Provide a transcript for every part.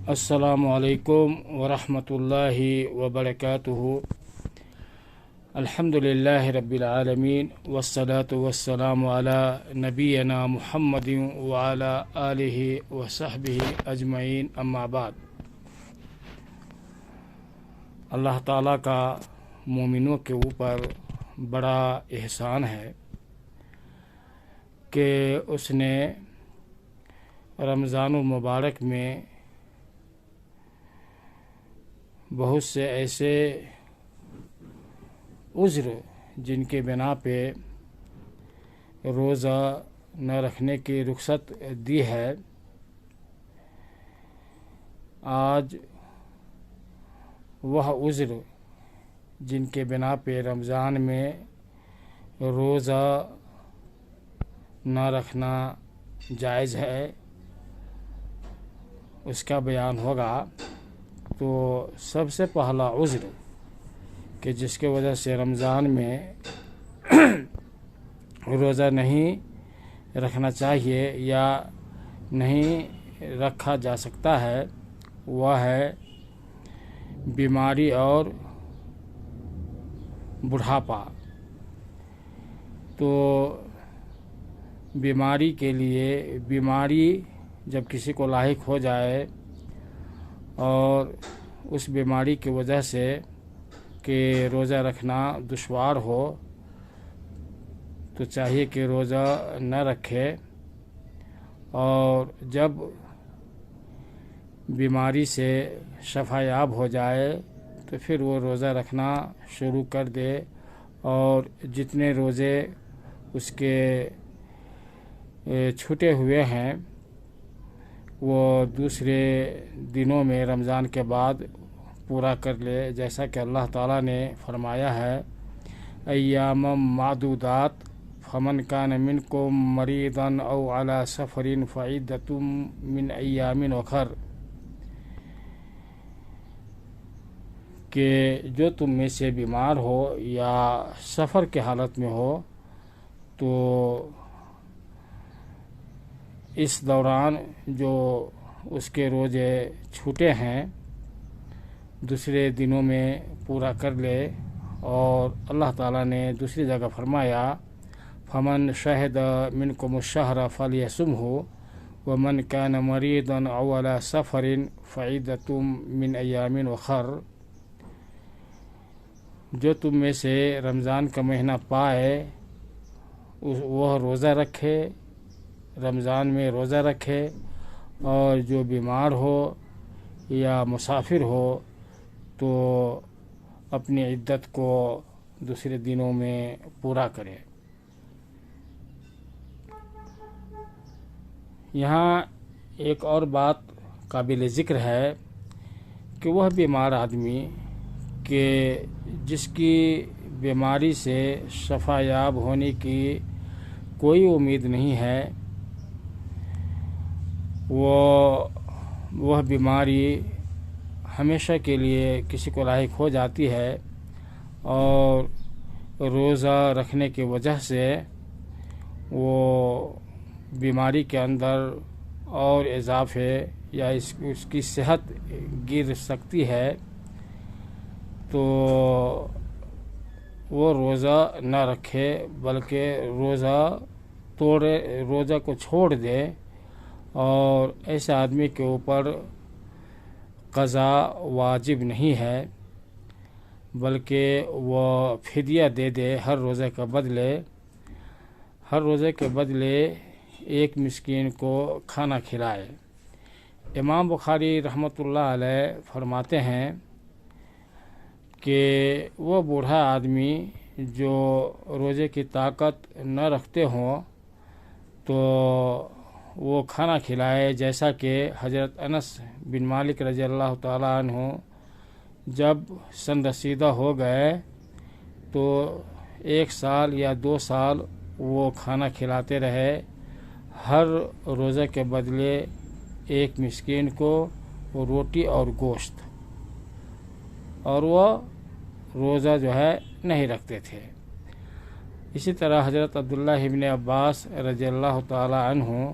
السلام علیکم ورحمۃ اللہ وبرکاتہ۔ الحمد للہ رب العالمین والصلاة والسلام علی نبینا محمد وعلی آلہ وصحبہ اجمعین، اما بعد۔ اللہ تعالیٰ کا مومنوں کے اوپر بڑا احسان ہے کہ اس نے رمضان المبارک میں بہت سے ایسے عذر جن کے بنا پہ روزہ نہ رکھنے کی رخصت دی ہے، آج وہ عذر جن کے بنا پہ رمضان میں روزہ نہ رکھنا جائز ہے، اس کا بیان ہوگا۔ تو سب سے پہلا عذر کہ جس کی وجہ سے رمضان میں روزہ نہیں رکھنا چاہیے یا نہیں رکھا جا سکتا ہے، وہ ہے بیماری اور بڑھاپا۔ تو بیماری کے لیے، بیماری جب کسی کو لاحق ہو جائے اور اس بیماری کی وجہ سے کہ روزہ رکھنا دشوار ہو، تو چاہیے کہ روزہ نہ رکھے، اور جب بیماری سے شفا یاب ہو جائے تو پھر وہ روزہ رکھنا شروع کر دے، اور جتنے روزے اس کے چھوٹے ہوئے ہیں وہ دوسرے دنوں میں رمضان کے بعد پورا کر لے، جیسا کہ اللہ تعالیٰ نے فرمایا ہے ایام معدودات فمن کان منکم مریضا او علی سفر فعدۃ من ایام اخر، کہ جو تم میں سے بیمار ہو یا سفر کے حالت میں ہو تو اس دوران جو اس کے روزے چھوٹے ہیں دوسرے دنوں میں پورا کر لے۔ اور اللہ تعالیٰ نے دوسری جگہ فرمایا فمن شہد منکم الشہر فلیصمہ ومن کان مریضا او علی سفر فعدۃ من ایام اخر، جو تم میں سے رمضان کا مہینہ پائے وہ روزہ رکھے، رمضان میں روزہ رکھے، اور جو بیمار ہو یا مسافر ہو تو اپنی عدت کو دوسرے دنوں میں پورا کرے۔ یہاں ایک اور بات قابل ذکر ہے کہ وہ بیمار آدمی کہ جس کی بیماری سے شفا یاب ہونے کی کوئی امید نہیں ہے، وہ بیماری ہمیشہ کے لیے کسی کو لاحق ہو جاتی ہے، اور روزہ رکھنے کی وجہ سے وہ بیماری کے اندر اور اضافے یا اس کی صحت گر سکتی ہے، تو وہ روزہ نہ رکھے بلکہ روزہ کو چھوڑ دے، اور ایسے آدمی کے اوپر قضا واجب نہیں ہے بلکہ وہ فدیہ دے دے، ہر روزے کے بدلے ایک مسکین کو کھانا کھلائے۔ امام بخاری رحمۃ اللہ علیہ فرماتے ہیں کہ وہ بوڑھا آدمی جو روزے کی طاقت نہ رکھتے ہوں تو وہ کھانا کھلائے، جیسا کہ حضرت انس بن مالک رضی اللہ تعالیٰ عنہ جب سن رسیدہ ہو گئے تو 1 سال یا 2 سال وہ کھانا کھلاتے رہے، ہر روزہ کے بدلے ایک مسکین کو روٹی اور گوشت، اور وہ روزہ جو ہے نہیں رکھتے تھے۔ اسی طرح حضرت عبداللہ ابن عباس رضی اللہ تعالی عنہ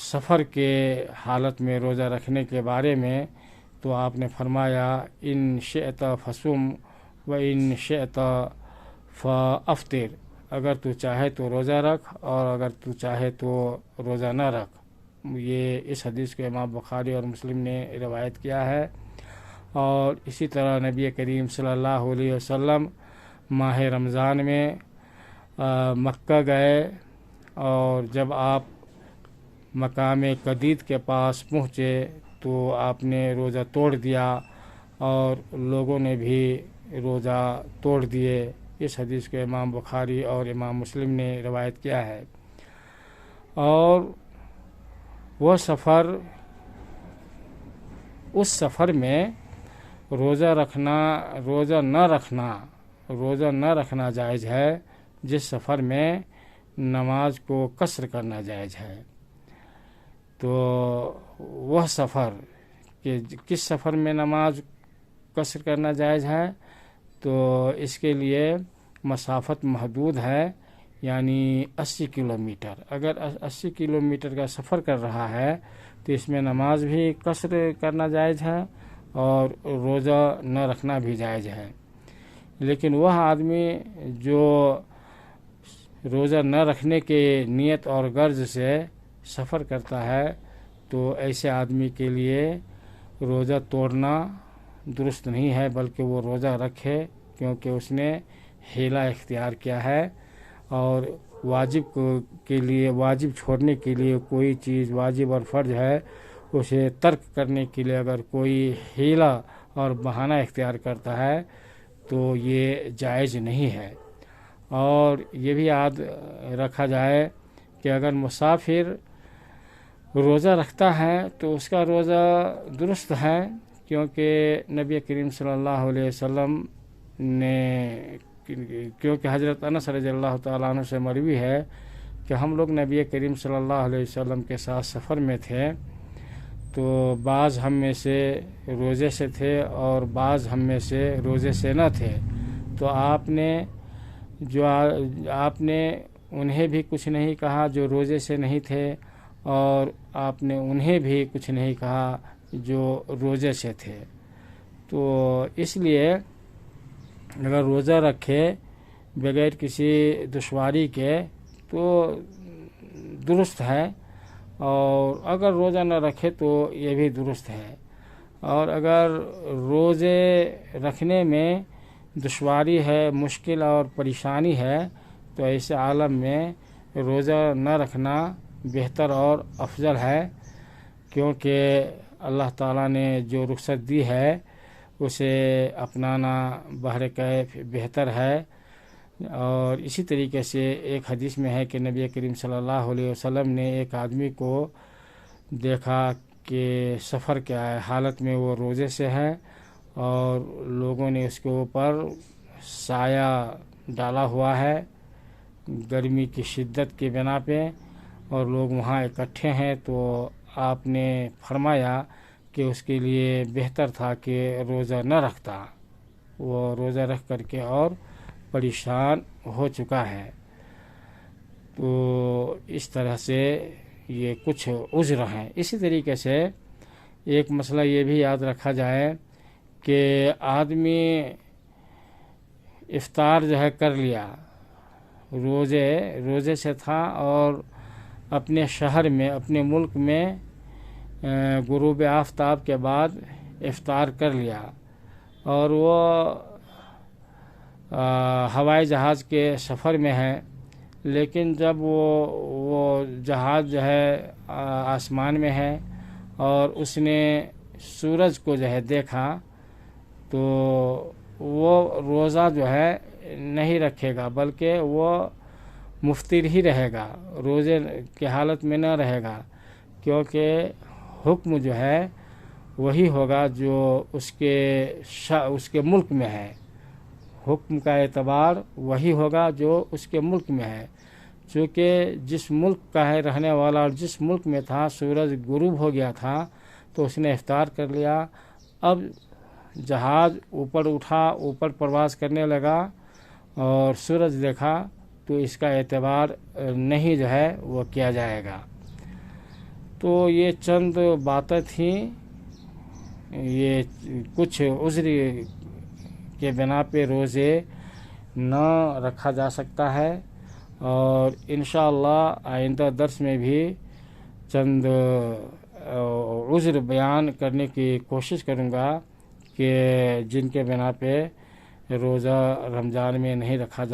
سفر کے حالت میں روزہ رکھنے کے بارے میں، تو آپ نے فرمایا ان شئت فصم و ان شئت فافطر، اگر تو چاہے تو روزہ رکھ اور اگر تو چاہے تو روزہ نہ رکھ۔ یہ اس حدیث کو امام بخاری اور مسلم نے روایت کیا ہے۔ اور اسی طرح نبی کریم صلی اللہ علیہ وسلم ماہ رمضان میں مکہ گئے، اور جب آپ مقام قدید کے پاس پہنچے تو آپ نے روزہ توڑ دیا اور لوگوں نے بھی روزہ توڑ دیے۔ اس حدیث کو امام بخاری اور امام مسلم نے روایت کیا ہے۔ اور وہ سفر، اس سفر میں روزہ نہ رکھنا جائز ہے، جس سفر میں نماز کو قصر کرنا جائز ہے۔ تو وہ سفر کہ کس سفر میں نماز قصر کرنا جائز ہے، تو اس کے لیے مسافت محدود ہے، یعنی 80 کلومیٹر۔ اگر 80 کلومیٹر کا سفر کر رہا ہے تو اس میں نماز بھی قصر کرنا جائز ہے اور روزہ نہ رکھنا بھی جائز ہے۔ لیکن وہ آدمی جو روزہ نہ رکھنے کے نیت اور غرض سے سفر کرتا ہے، تو ایسے آدمی کے لیے روزہ توڑنا درست نہیں ہے، بلکہ وہ روزہ رکھے، کیونکہ اس نے حیلہ اختیار کیا ہے۔ اور واجب چھوڑنے کے لیے کوئی چیز واجب اور فرض ہے، اسے ترک کرنے کے لیے اگر کوئی حیلہ اور بہانہ اختیار کرتا ہے تو یہ جائز نہیں ہے۔ اور یہ بھی یاد رکھا جائے کہ اگر مسافر روزہ رکھتا ہے تو اس کا روزہ درست ہے، کیونکہ نبی کریم صلی اللہ علیہ وسلم نے، کیونکہ حضرت انس رضی اللہ تعالیٰ عنہ سے مروی ہے کہ ہم لوگ نبی کریم صلی اللہ علیہ وسلم کے ساتھ سفر میں تھے، تو بعض ہم میں سے روزے سے تھے اور بعض ہم میں سے روزے سے نہ تھے، تو آپ نے انہیں بھی کچھ نہیں کہا جو روزے سے نہیں تھے، اور آپ نے انہیں بھی کچھ نہیں کہا جو روزے سے تھے۔ تو اس لیے اگر روزہ رکھے بغیر کسی دشواری کے تو درست ہے، اور اگر روزہ نہ رکھے تو یہ بھی درست ہے۔ اور اگر روزے رکھنے میں دشواری ہے، مشکل اور پریشانی ہے، تو ایسے عالم میں روزہ نہ رکھنا بہتر اور افضل ہے، کیونکہ اللہ تعالیٰ نے جو رخصت دی ہے اسے اپنانا بہر کیف بہتر ہے۔ اور اسی طریقے سے ایک حدیث میں ہے کہ نبی کریم صلی اللہ علیہ وسلم نے ایک آدمی کو دیکھا کہ سفر کے حالت میں وہ روزے سے ہے، اور لوگوں نے اس کے اوپر سایہ ڈالا ہوا ہے گرمی کی شدت کی بنا پہ، اور لوگ وہاں اکٹھے ہیں، تو آپ نے فرمایا کہ اس کے لیے بہتر تھا کہ روزہ نہ رکھتا، وہ روزہ رکھ کر کے اور پریشان ہو چکا ہے۔ تو اس طرح سے یہ کچھ عذر ہیں۔ اسی طریقے سے ایک مسئلہ یہ بھی یاد رکھا جائے کہ آدمی افطار جو ہے کر لیا، روزے سے تھا، اور اپنے شہر میں، اپنے ملک میں غروب آفتاب کے بعد افطار کر لیا، اور وہ ہوائی جہاز کے سفر میں ہے، لیکن جب وہ جہاز جو ہے آسمان میں ہے اور اس نے سورج کو جو ہے دیکھا، تو وہ روزہ جو ہے نہیں رکھے گا، بلکہ وہ مفطر ہی رہے گا، روزے کی حالت میں نہ رہے گا، کیونکہ حکم جو ہے وہی ہوگا جو اس کے ملک میں ہے، حکم کا اعتبار وہی ہوگا جو اس کے ملک میں ہے، چونکہ جس ملک کا ہے رہنے والا اور جس ملک میں تھا سورج غروب ہو گیا تھا تو اس نے افطار کر لیا۔ اب جہاز اوپر اٹھا، اوپر پرواز کرنے لگا اور سورج دیکھا، تو اس کا اعتبار نہیں جو ہے وہ کیا جائے گا۔ تو یہ چند باتیں تھیں، یہ کچھ عذر کے بنا پہ روزے نہ رکھا جا سکتا ہے، اور انشاءاللہ آئندہ درس میں بھی چند عذر بیان کرنے کی کوشش کروں گا کہ جن کے بنا پہ روزہ رمضان میں نہیں رکھا جا